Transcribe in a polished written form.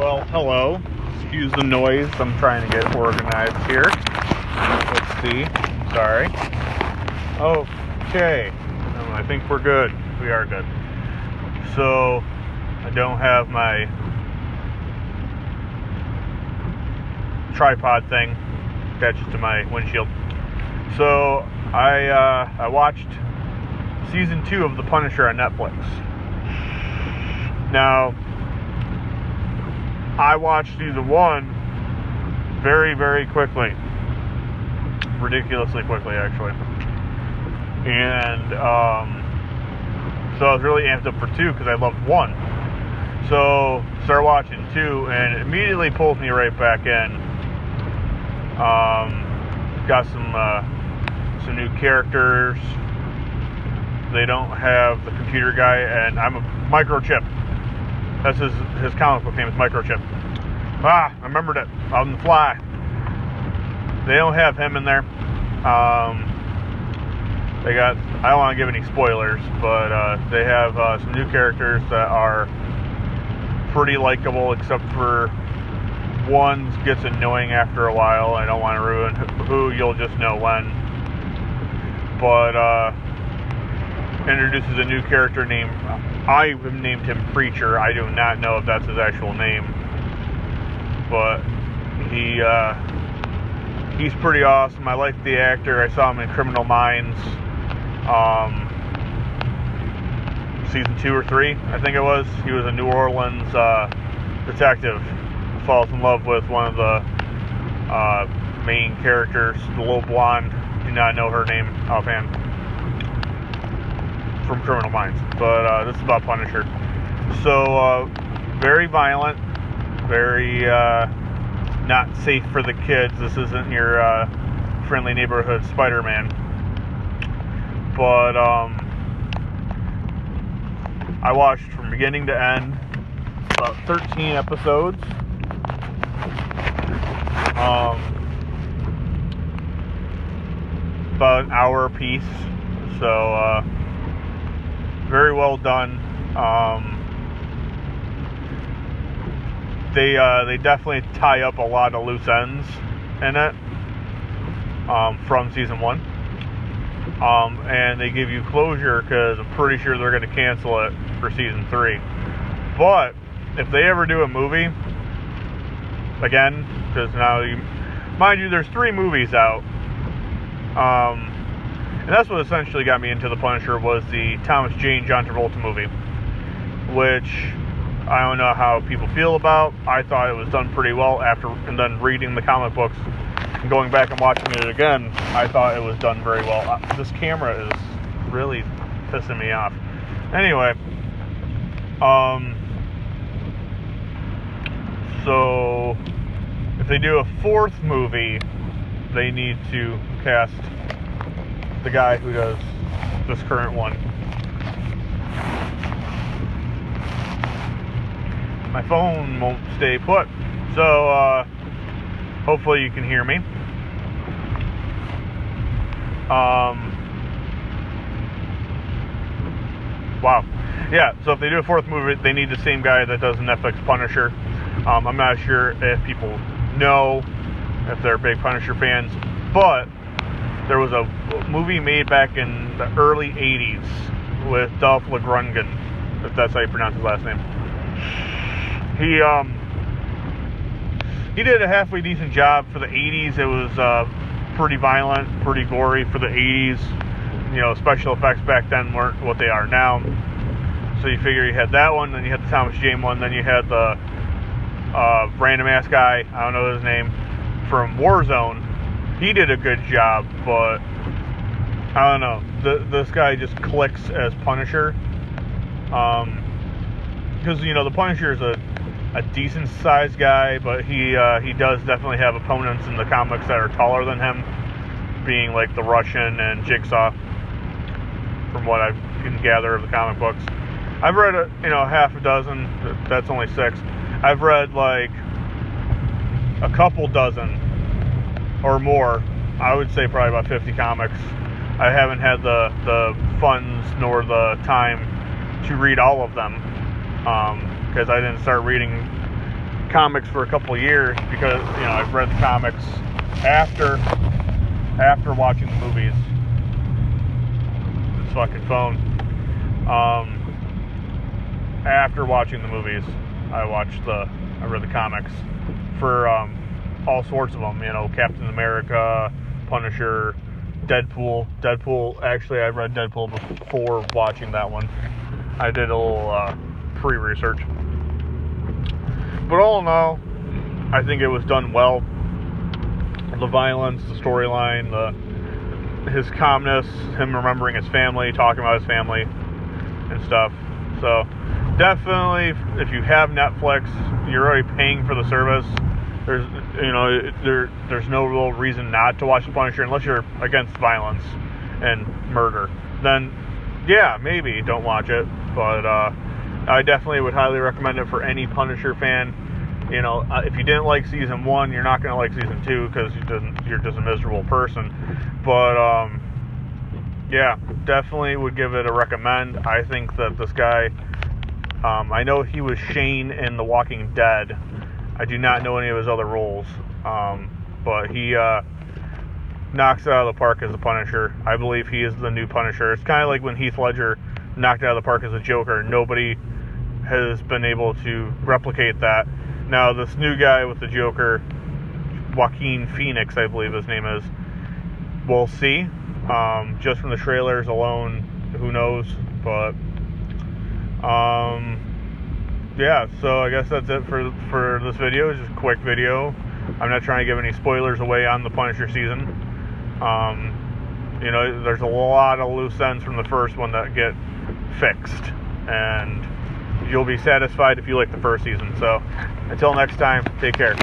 Well, hello. Excuse the noise. I'm trying to get organized here. Let's see. Sorry. Okay. I think we're good. We are good. So, I don't have my tripod thing attached to my windshield. So, I watched season 2 of The Punisher on Netflix. Now, I watched season 1 very, very quickly. Ridiculously quickly, actually. And, so I was really amped up for 2 because I loved 1. So, started watching 2 and it immediately pulled me right back in. Got some new characters. They don't have the computer guy, and I'm a Microchip. That's his comic book name is Microchip. I remembered it on the fly. They don't have him in there. They got, I don't want to give any spoilers, but they have some new characters that are pretty likable, except for one gets annoying after a while. I don't want to ruin who, you'll just know when. But introduces a new character named, I named him Preacher. I do not know if that's his actual name, but he's pretty awesome. I like the actor. I saw him in Criminal Minds, season 2 or 3, I think it was. He was a New Orleans detective. Falls in love with one of the main characters, the little blonde. Do not know her name offhand. From Criminal Minds, but this is about Punisher. So very violent, very not safe for the kids. This isn't your friendly neighborhood Spider-Man. But I watched from beginning to end about 13 episodes. About an hour a piece. So very well done. They definitely tie up a lot of loose ends in it from season 1. And they give you closure because I'm pretty sure they're going to cancel it for season 3. But if they ever do a movie again, because now, mind you, there's 3 movies out. And that's what essentially got me into The Punisher, was the Thomas Jane John Travolta movie, which I don't know how people feel about. I thought it was done pretty well and then reading the comic books and going back and watching it again, I thought it was done very well. This camera is really pissing me off. Anyway, so if they do a 4th movie, they need to cast the guy who does this current one. My phone won't stay put, so hopefully you can hear me. Wow. Yeah, so if they do a 4th movie, they need the same guy that does the Netflix Punisher. I'm not sure if people know, if they're big Punisher fans, but there was a movie made back in the early 80s with Dolph Lundgren, if that's how you pronounce his last name. He did a halfway decent job for the 80s. It was pretty violent, pretty gory for the 80s. You know, special effects back then weren't what they are now. So you figure you had that one, then you had the Thomas Jane one, then you had the random ass guy, I don't know his name, from Warzone. He did a good job, but I don't know. This guy just clicks as Punisher. Because, you know, the Punisher is a decent sized guy, but he does definitely have opponents in the comics that are taller than him, being like the Russian and Jigsaw, from what I can gather of the comic books. I've read half a dozen. That's only 6. I've read like a couple dozen or more. I would say probably about 50 comics. I haven't had the funds nor the time to read all of them, because I didn't start reading comics for a couple of years because, you know, I've read the comics after watching the movies. This fucking phone. After watching the movies, I read the comics for all sorts of them. You know, Captain America, Punisher, Deadpool. Actually, I read Deadpool before watching that one. I did a little pre-research. But all in all, I think it was done well. The violence, the storyline, his calmness, him remembering his family, talking about his family and stuff. So definitely, if you have Netflix, you're already paying for the service. There's no real reason not to watch The Punisher unless you're against violence and murder. Then, yeah, maybe don't watch it. But I definitely would highly recommend it for any Punisher fan. You know, if you didn't like season 1, you're not going to like season 2 because you're just a miserable person. But yeah, definitely would give it a recommend. I think that this guy, I know he was Shane in The Walking Dead. I do not know any of his other roles, but he knocks it out of the park as a Punisher. I believe he is the new Punisher. It's kind of like when Heath Ledger knocked it out of the park as a Joker. Nobody has been able to replicate that. Now, this new guy with the Joker, Joaquin Phoenix, I believe his name is, we'll see. Just from the trailers alone, who knows? But yeah, so I guess that's it for this video. It's just a quick video. I'm not trying to give any spoilers away on the Punisher season. You know, there's a lot of loose ends from the first one that get fixed, and you'll be satisfied if you like the first season. So until next time, take care.